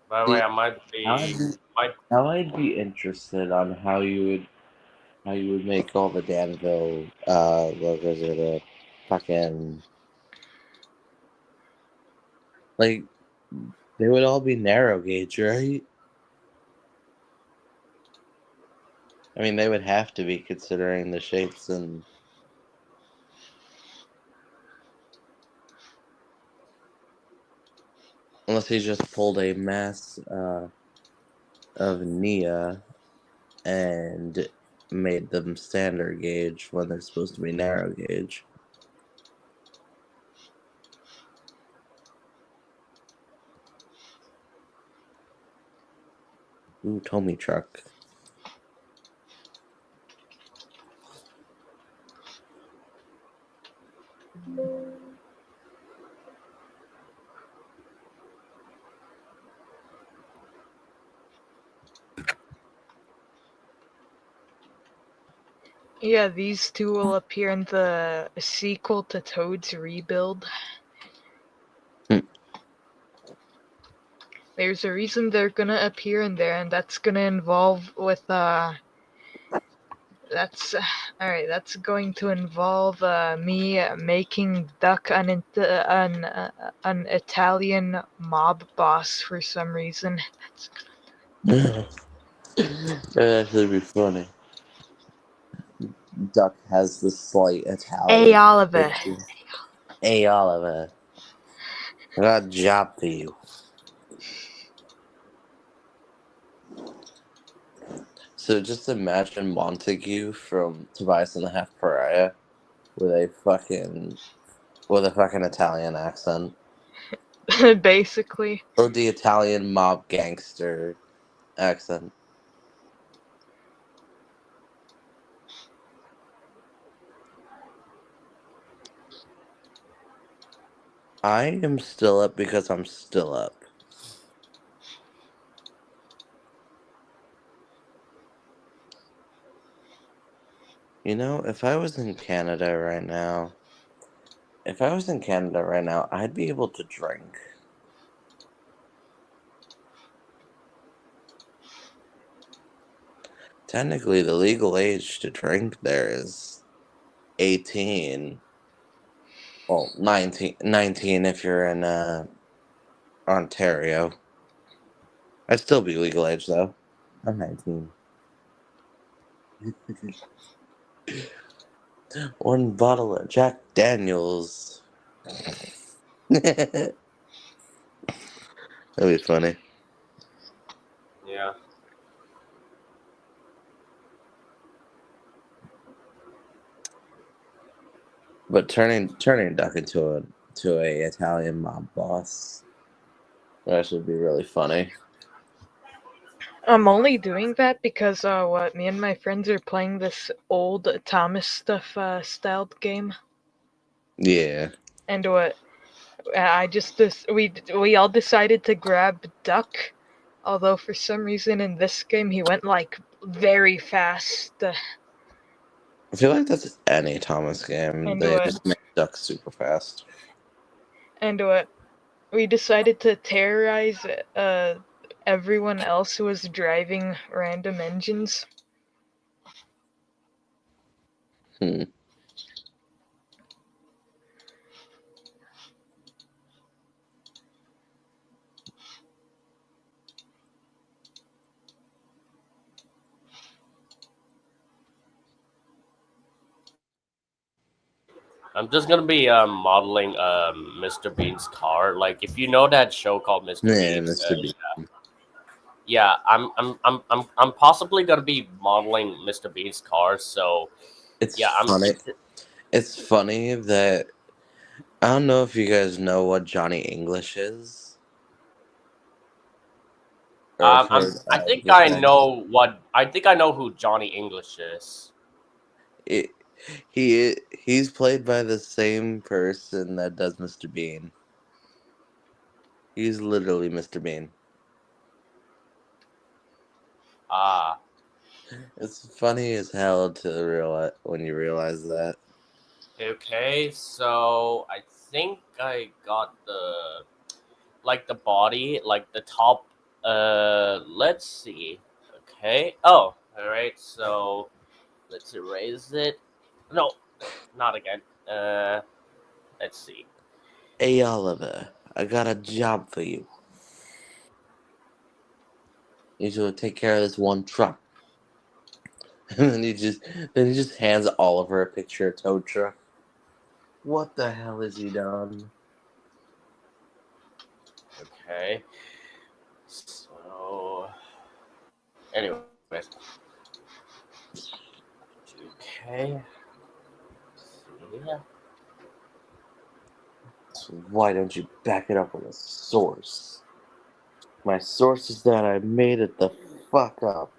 By the way, See, I might now I'd be be, might now I'd be interested on how you would make all the Danville logos or the fucking like they would all be narrow gauge, right? I mean, they would have to be considering the shapes and unless he just pulled a mass of Nia and made them standard gauge when they're supposed to be narrow gauge. Ooh, Tommy truck. Yeah, these two will appear in the sequel to Toad's Rebuild. Hmm. There's a reason they're gonna appear in there, and that's gonna involve with that's alright. That's going to involve me making Duck an Italian mob boss for some reason. That'd actually be funny. Duck has the slight Hey Italian. Oliver. Hey, Oliver. I got a job for you. So just imagine Montague from Tobias and the Half Pariah with a fucking Italian accent. Basically. Or the Italian mob gangster accent. I am still up because I'm still up. You know, if I was in Canada right now, I'd be able to drink. Technically, the legal age to drink there is 18. Well, 19 if you're in Ontario. I'd still be legal age, though. I'm 19. One bottle of Jack Daniels. That'd be funny. yeah. But turning Duck into a Italian mob boss would actually be really funny. I'm only doing that because what me and my friends are playing this old Thomas stuff styled game, Yeah. and what I just we all decided to grab Duck, although for some reason in this game he went like very fast, I feel like that's any Thomas game. and They what just make Duck super fast. and what we decided to terrorize everyone else who was driving random engines. Hmm. I'm just gonna be modeling Mr. Bean's car. Like if you know that show called Mr. Yeah, Bean, Mr. B. yeah, I'm possibly gonna be modeling Mr. Bean's car. So It's yeah, I'm. funny. It's funny that I don't know if you guys know what Johnny English is or have I'm. heard I of think his I name. know what. I think I know who Johnny English is. he's played by the same person that does Mr. Bean. He's literally Mr. Bean. Ah, It's funny as hell to realize when you realize that. okay. So I think I got the like the body, like the top. Let's see. Okay. Oh, all right. So let's erase it. No, not again. Let's see. Hey Oliver, I got a job for you. You should take care of this one truck. And then he just hands Oliver a picture of tow truck. What the hell is he done? Okay. So, anyways, okay. See. So why don't you back it up with a source? My source is that I made it the fuck up.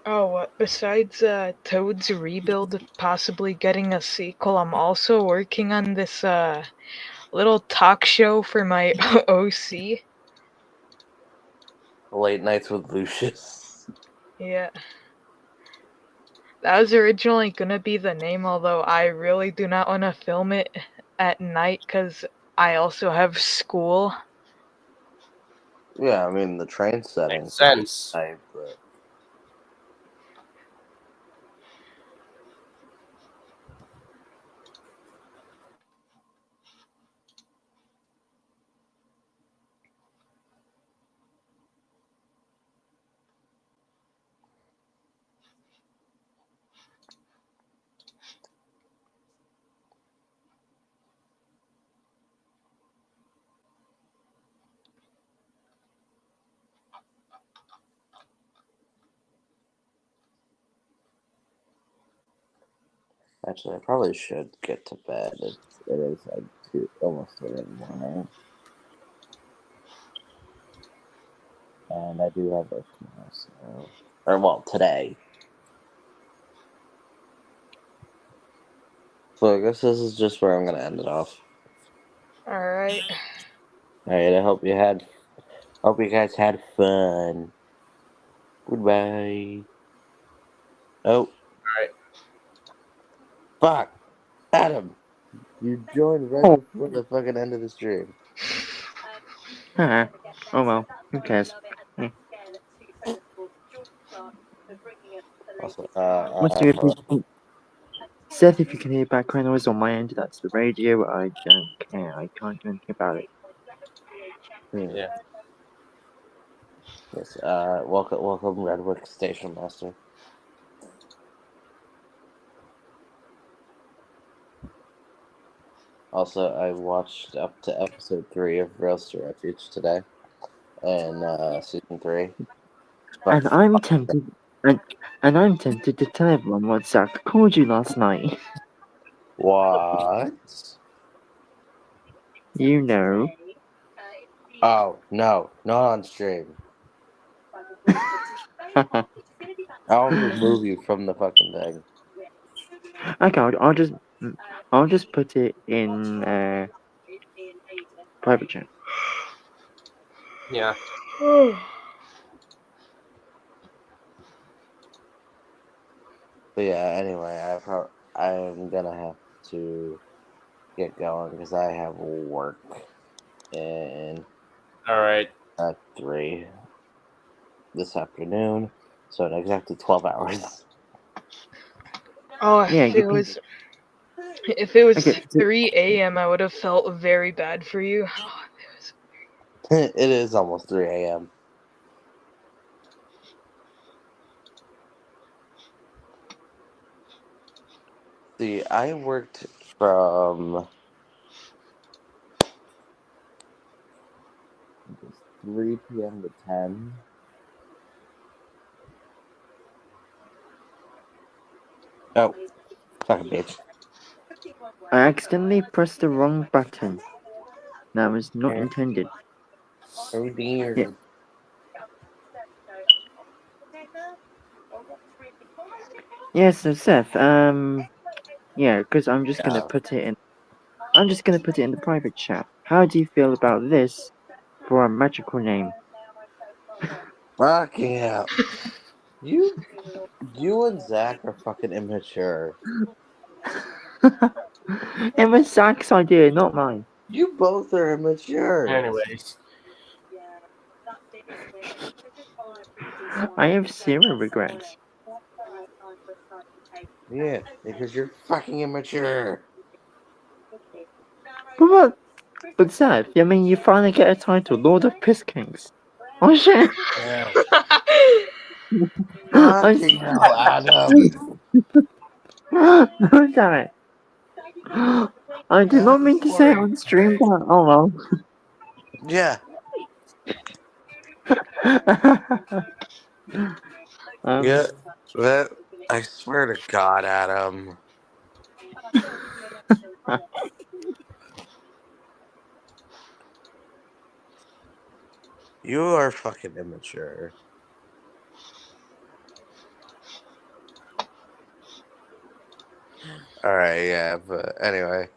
Oh, besides Toad's Rebuild possibly getting a sequel, I'm also working on this little talk show for my OC. Late nights with Lucius. Yeah. That was originally gonna be the name, although I really do not want to film it at night because I also have school. Yeah, I mean the train setting Makes could be sense. nice, but actually I probably should get to bed. It is like almost 2 in the morning. And I do have work tomorrow, so or well, today. So I guess this is just where I'm gonna end it off. Alright. Alright, hope you guys had fun. Goodbye. Oh, All right. fuck. Adam, you joined right Oh, before the fucking end of the stream. oh well, who cares? Yeah. Also, Once you Seth, if you can hear background noise on my end, that's the radio. I don't care. I can't do anything about it. Yeah. yes, welcome, Redwood Station Master. Also, I watched up to episode 3 of Rails to Refuge today, and season 3. And I'm tempted, and, and I'm tempted to tell everyone what Zach called you last night. What? You know. Oh no, not on stream. I'll remove you from the fucking thing. Okay, I'll just put it in private chat. Yeah. But yeah, anyway, I'm gonna have to get going because I have work in All right. at 3 this afternoon, so in exactly 12 hours. Oh, Yeah, you can. if it was Okay, so 3 a.m., I would have felt very bad for you. Oh, It is almost 3 a.m. See, I worked from 3 p.m. to 10. Oh, fucking bitch. I accidentally pressed the wrong button. That was not intended. Oh Yeah, dear. Yeah, so Seth, yeah, because I'm just gonna Yeah. put it in. I'm just gonna put it in the private chat. How do you feel about this for a magical name? Fucking hell. You, you and Zach are fucking immature. It was Zach's idea, not mine. You both are immature. Anyways, I have zero regrets. Yeah, because you're fucking immature. But what? But Seth, I mean, you finally get a title, Lord of Piss Kings. Oh shit! Yeah. I'm Fucking hell, Adam. Damn it. I did not mean to say it on stream, but oh well. Yeah. um, Yeah. That. I swear to God, Adam. You are fucking immature. Alright, yeah, but anyway.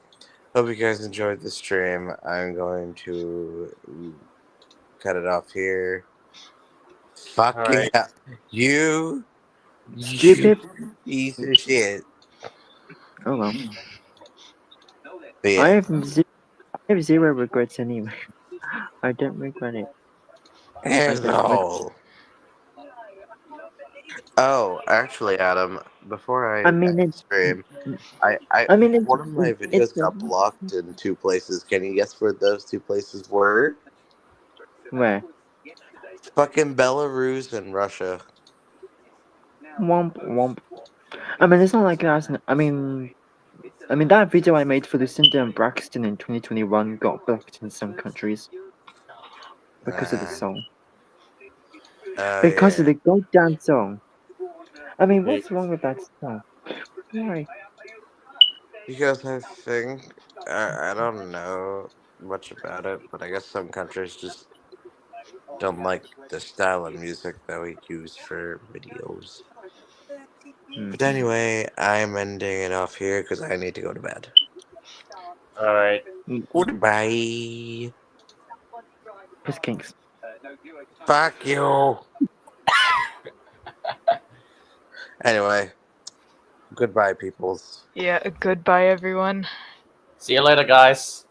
Hope you guys enjoyed the stream. I'm going to cut it off here. all Fucking right. hell. You stupid. piece of shit. Oh well. But I yeah. have zero regrets anyway. I don't regret it. I don't regret. Asshole. Oh, actually, Adam, before I I end mean the it. stream, I I mean one of my it's videos got blocked in two places. Can you guess where those two places were? where Fucking Belarus and Russia. womp womp. I mean it's not like that's. I mean that video I made for Lucinda and Braxton in 2021 got blocked in some countries because of the Uh, song. oh Because of yeah. the goddamn song. I mean, Yeah. what's wrong with that song? Why? Because I think I don't know much about it, but I guess some countries just don't like the style of music that we use for videos. Hmm. But anyway, I'm ending it off here because I need to go to bed. All right. Goodbye. Piss kinks. Fuck you. Anyway, goodbye, peoples. Yeah, goodbye everyone. See you later, guys.